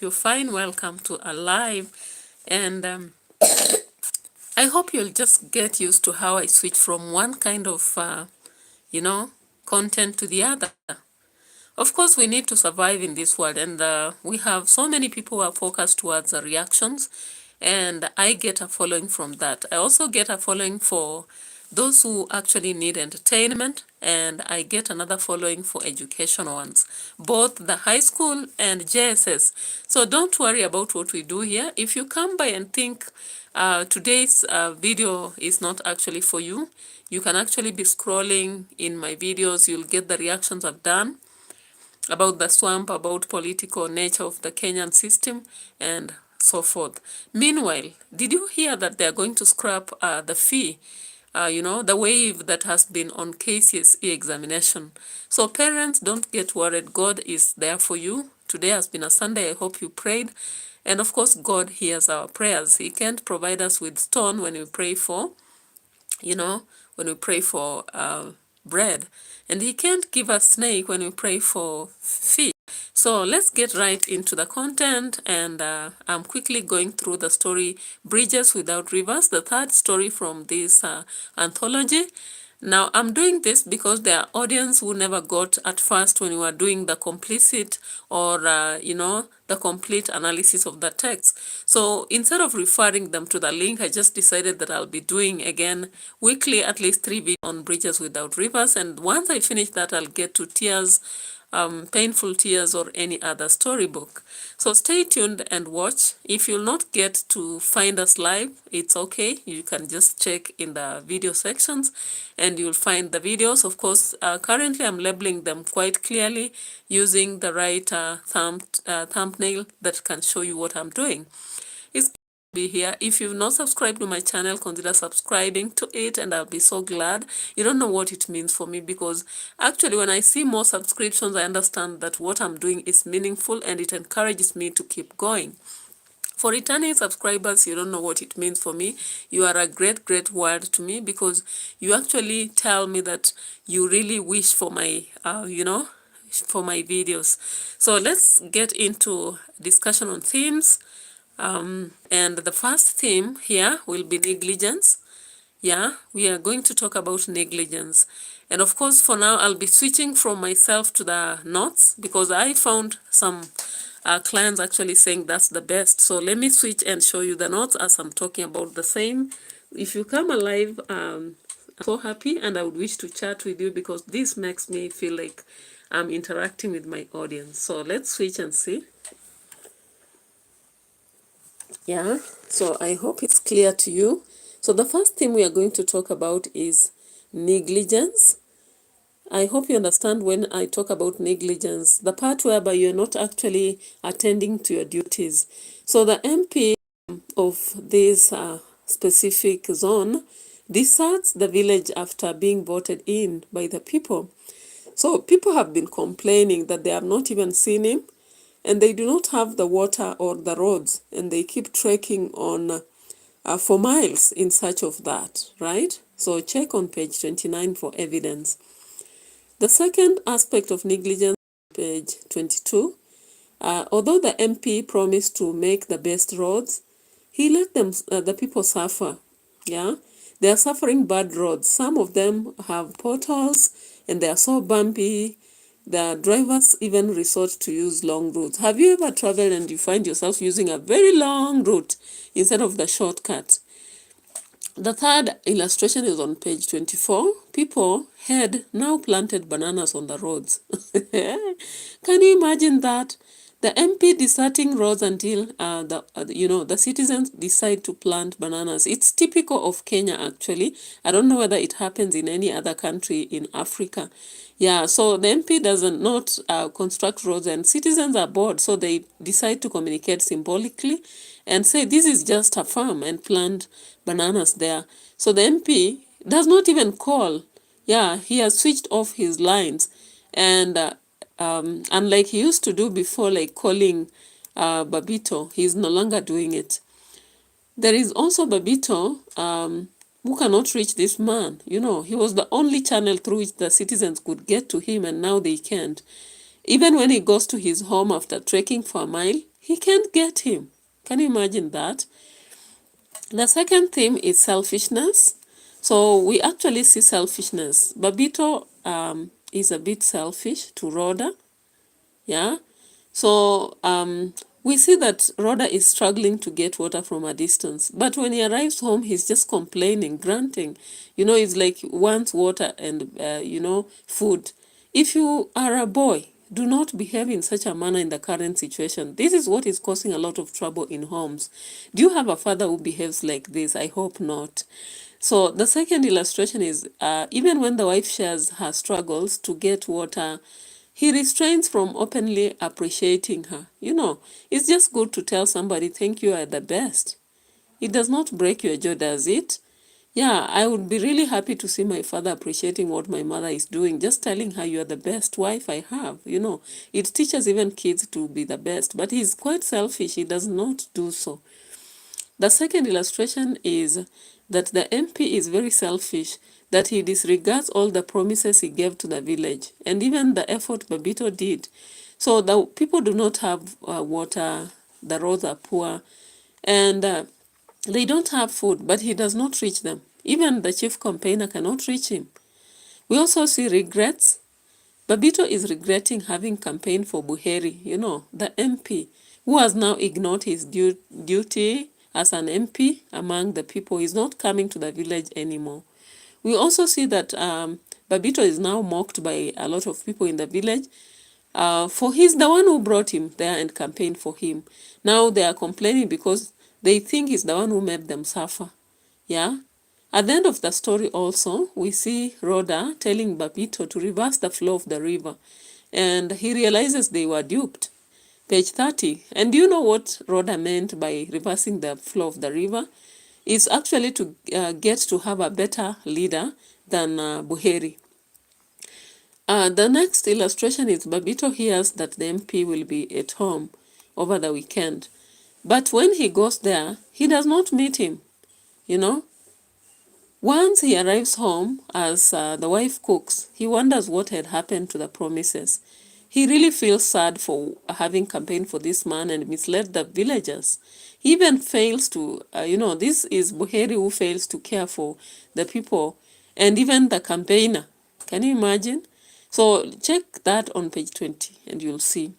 You're fine. Welcome to Alive. And I hope you'll just get used to how I switch from one kind of, content to the other. Of course, we need to survive in this world, and we have so many people who are focused towards the reactions, and I get a following from that. I also get a following for those who actually need entertainment, and I get another following for educational ones, both the high school and JSS. So don't worry about what we do here. If you come by and think today's video is not actually for you, you can actually be scrolling in my videos. You'll get the reactions I've done about the swamp, about political nature of the Kenyan system, and so forth. Meanwhile, did you hear that they're going to scrap the fee, the wave that has been on KCSE examination? So parents, don't get worried. God is there for you. Today has been a Sunday. I hope you prayed. And of course, God hears our prayers. He can't provide us with stone when we pray for, when we pray for bread. And he can't give us snake when we pray for fish. So let's get right into the content, and I'm quickly going through the story Bridges Without Rivers, the third story from this anthology. Now, I'm doing this because there are audience who never got at first when we were doing the complicit or, the complete analysis of the text. So instead of referring them to the link, I just decided that I'll be doing again weekly at least 3 videos on Bridges Without Rivers. And once I finish that, I'll get to Tears, Painful Tears, or any other storybook. So stay tuned and watch. If you'll not get to find us live, it's okay. You can just check in the video sections and you'll find the videos. Of course, currently I'm labeling them quite clearly using the right thumbnail that can show you what I'm doing. It's be here. If you've not subscribed to my channel, consider subscribing to it, and I'll be so glad. You don't know what it means for me, because actually when I see more subscriptions, I understand that what I'm doing is meaningful and it encourages me to keep going. For returning subscribers, you don't know what it means for me. You are a great, great word to me, because you actually tell me that you really wish for my, for my videos. So let's get into discussion on themes. And the first theme here will be negligence. Yeah, we are going to talk about negligence. And of course, for now, I'll be switching from myself to the notes, because I found some clients actually saying that's the best. So let me switch and show you the notes as I'm talking about the same. If you come alive, I'm so happy, and I would wish to chat with you, because this makes me feel like I'm interacting with my audience. So let's switch and see. Yeah, so I hope it's clear to you. So the first thing we are going to talk about is negligence. I hope you understand when I talk about negligence, the part whereby you're not actually attending to your duties. So the MP of this specific zone deserts the village after being voted in by the people. So people have been complaining that they have not even seen him, and they do not have the water or the roads, and they keep trekking on for miles in search of that, right? So check on page 29 for evidence. The second aspect of negligence, page 22, although the MP promised to make the best roads, he let them, the people suffer. Yeah, they are suffering bad roads. Some of them have potholes and they are so bumpy. The drivers even resort to use long routes. Have you ever traveled and you find yourself using a very long route instead of the shortcut? The third illustration is on page 24. People had now planted bananas on the roads. Can you imagine that? The MP deserting roads until the citizens decide to plant bananas. It's typical of Kenya, actually. I don't know whether it happens in any other country in Africa. Yeah, so the MP doesn't not construct roads, and citizens are bored, so they decide to communicate symbolically and say this is just a farm and plant bananas there. So the MP does not even call. Yeah, he has switched off his lines, and unlike he used to do before, like calling Babito, he's no longer doing it. There is also Babito, who cannot reach this man. You know, he was the only channel through which the citizens could get to him, and now they can't. Even when he goes to his home after trekking for a mile, He can't get him. Can you imagine that? The second theme is selfishness. So we actually see selfishness. Babito is a bit selfish to Rhoda. Yeah. So we see that Rhoda is struggling to get water from a distance. But when he arrives home, he's just complaining, grunting. It's like wants water and, food. If you are a boy, do not behave in such a manner in the current situation. This is what is causing a lot of trouble in homes. Do you have a father who behaves like this? I hope not. So the second illustration is even when the wife shares her struggles to get water, he restrains from openly appreciating her. It's just good to tell somebody, thank you, are the best. It does not break your jaw, does it? Yeah, I would be really happy to see my father appreciating what my mother is doing, just telling her you are the best wife I have. It teaches even kids to be the best, but he's quite selfish. He does not do so. The second illustration is that the MP is very selfish, that he disregards all the promises he gave to the village and even the effort Babito did. So the people do not have water, the roads are poor, and they don't have food, but he does not reach them. Even the chief campaigner cannot reach him. We also see regrets. Babito is regretting having campaigned for Buheri, the MP, who has now ignored his duty as an MP among the people. He's not coming to the village anymore. We also see that Babito is now mocked by a lot of people in the village, for he's the one who brought him there and campaigned for him. Now they are complaining because they think he's the one who made them suffer. Yeah. At the end of the story also, we see Rhoda telling Babito to reverse the flow of the river, and he realizes they were duped. Page 30. And do you know what Rhoda meant by reversing the flow of the river? It's actually to get to have a better leader than Buheri. The next illustration is Babito hears that the MP will be at home over the weekend. But when he goes there, he does not meet him, Once he arrives home, as the wife cooks, he wonders what had happened to the promises. He really feels sad for having campaigned for this man and misled the villagers. He even fails to, this is Buheri who fails to care for the people and even the campaigner. Can you imagine? So check that on page 20 and you'll see.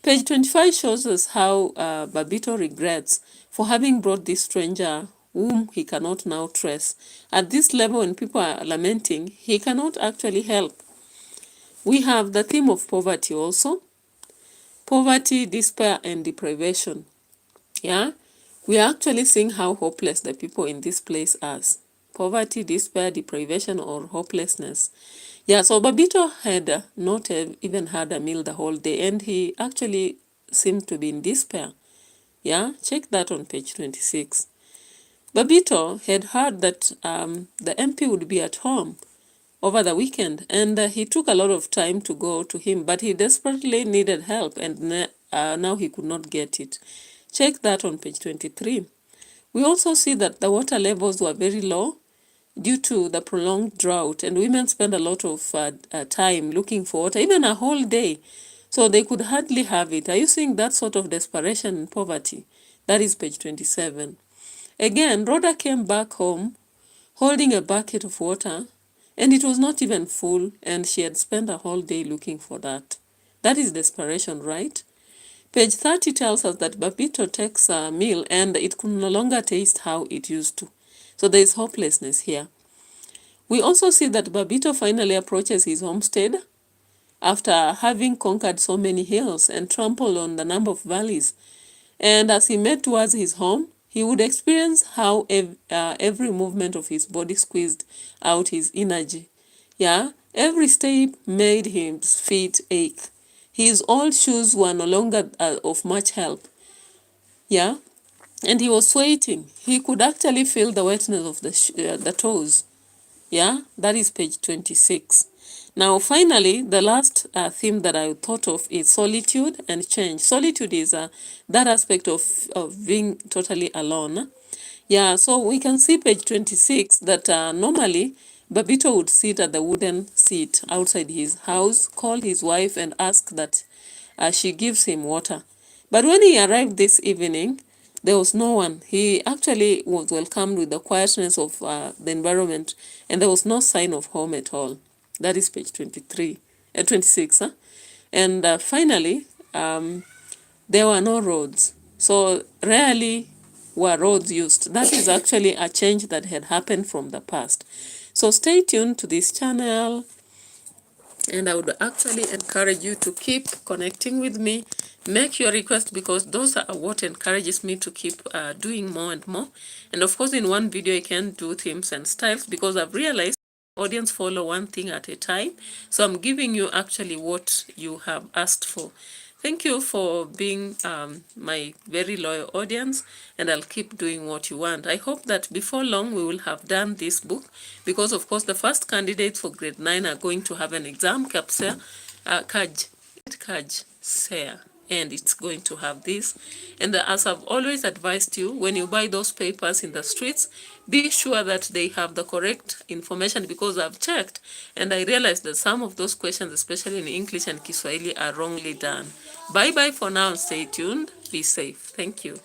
Page 25 shows us how Babito regrets for having brought this stranger whom he cannot now trace. At this level, when people are lamenting, he cannot actually help. We have the theme of poverty also. Poverty, despair, and deprivation. Yeah? We are actually seeing how hopeless the people in this place are. Poverty, despair, deprivation, or hopelessness. Yeah, so Babito had not even had a meal the whole day, and he actually seemed to be in despair. Yeah, check that on page 26. Babito had heard that the MP would be at home over the weekend, and he took a lot of time to go to him, but he desperately needed help, and now he could not get it. Check that on page 23. We also see that the water levels were very low due to the prolonged drought, and women spend a lot of time looking for water, even a whole day, so they could hardly have it. Are you seeing that sort of desperation and poverty? That is page 27. Again, Rhoda came back home holding a bucket of water, and it was not even full, and she had spent a whole day looking for that. That is desperation, right? Page 30 tells us that Babito takes a meal and it could no longer taste how it used to. So there is hopelessness here. We also see that Babito finally approaches his homestead after having conquered so many hills and trampled on the number of valleys. And as he made towards his home, he would experience how every movement of his body squeezed out his energy. Yeah, every step made his feet ache. His old shoes were no longer of much help. Yeah, and he was sweating. He could actually feel the wetness of the toes. Yeah, that is page 26. Now, finally, the last theme that I thought of is solitude and change. Solitude is that aspect of being totally alone. Yeah, so we can see page 26 that normally Babito would sit at the wooden seat outside his house, call his wife and ask that she gives him water. But when he arrived this evening, there was no one. He actually was welcomed with the quietness of the environment, and there was no sign of home at all. That is page 26. Huh? And finally, there were no roads. So rarely were roads used. That is actually a change that had happened from the past. So stay tuned to this channel, and I would actually encourage you to keep connecting with me. Make your request, because those are what encourages me to keep doing more and more. And of course, in one video I can do themes and styles, because I've realized audience follow one thing at a time. So I'm giving you actually what you have asked for. Thank you for being my very loyal audience, and I'll keep doing what you want. I hope that before long we will have done this book, because of course the first candidates for grade 9 are going to have an exam, Kaj, Seya, and it's going to have this. And as I've always advised you, when you buy those papers in the streets, be sure that they have the correct information, because I've checked and I realized that some of those questions, especially in English and Kiswahili, are wrongly done. Bye bye for now, and stay tuned. Be safe. Thank you.